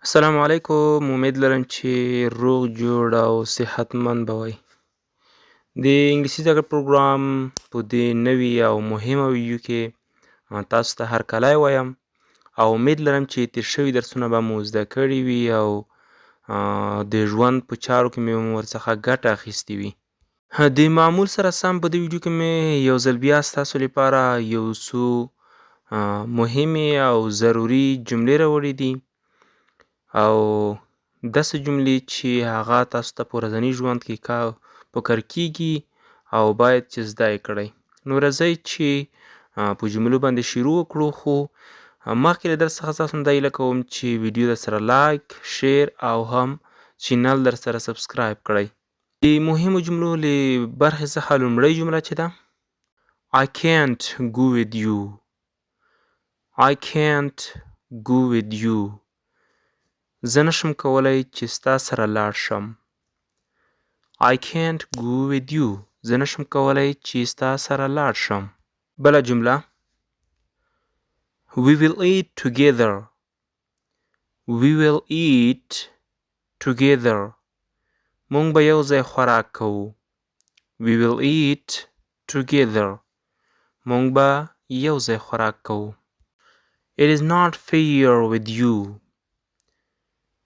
السلام علیکم. امید لرم چې روغ جوړ او صحتمند به وئ. د انګلیسي زده کړې پروګرام په دې نوي او مهمه ویډیو کې تاسو ته هرکلی وایم او امید لرم چې تیر شوي درسونه به مو زده کړي وي او د ژوند په چارو کې مې ورڅخه ګټه اخیستې وي. د معمول سره سم په دې ویډیو کې مې یو ځل بیا ستاسو لپاره یو څو مهمې او ضروري جملې راوړې دي او داسې جملې چې هغه تاسو ته په ورځني ژوند کې پکار کیږي او باید چې زده یې کړئ. نو راځئ چې په جملو باندې شروع وکړو، خو مخکې له درس څخه تاسو نه دا هیله کوم چې ویډیو درسره لایک، شیر او هم چینل درسره سبسکرایب کړئ. د مهمو جملو له برخې څخه لومړۍ جمله چې ده I can't go with you. I can't go with you. زه نشم کولی چې ستا سره لاړ شم. I can't go with you. زه نشم کولی چې ستا سره لاړ شم. بله جمله We will eat together. We will eat together. مونږ به یو ځای خوراک کوو. We will eat together. مونږ به یو ځای خوراک کوو. It is not fair with you.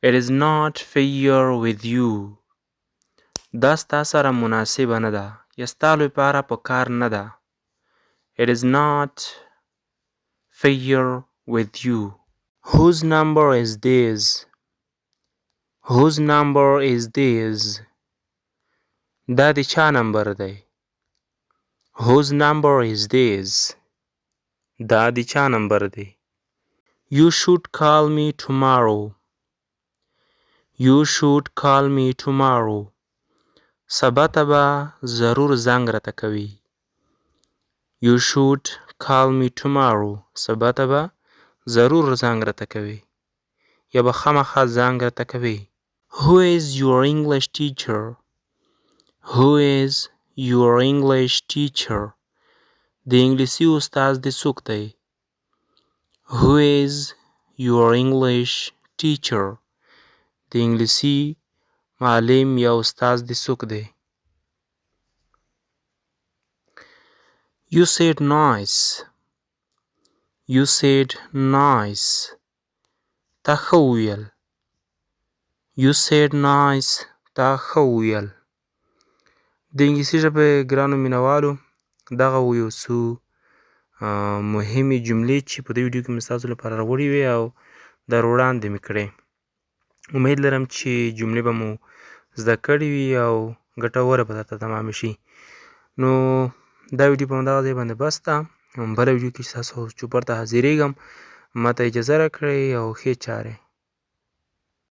It is not fair with you. دا ستا سره مناسبه نه ده یا ستا لپاره په کار نه ده. It is not fair with you. Whose number is this? Whose number is this? دا د چا نمبر دی؟ Whose number is this? دا د چا نمبر دی؟ You should call me tomorrow. You should call me tomorrow. سبا ته به ضرور زنګ راته کوي. You should call me tomorrow. سبا ته به ضرور زنګ راته کوي یا به خامخا زنګ راته کوي. Who is your English teacher? Who is your English teacher? د انګلیسي استاد دې څوک دی؟ Who is your English teacher? د انګلیسي معلم یا استاد دې څوک دی؟ You said nice. You said nice. تا ښه وویل. You said nice. تا ښه وویل. د انګلیسي ژبې ګرانو مینوالو، دغه و یو څو مهمې جملې چې په دې ویډیو کې مې ستاسو لپاره راوړې وې او در وړاندې مې کړې. امید لرم چې جملې به مو زده کړې وي او ګټوره به درته تمامه شي. نو دا ویډیو په همدغه ځای باندې بس ده. بله ویډیو کې ستاسو چوپړ ته حاضرېږم. ما ته اجازه راکړئ او ښې چارې.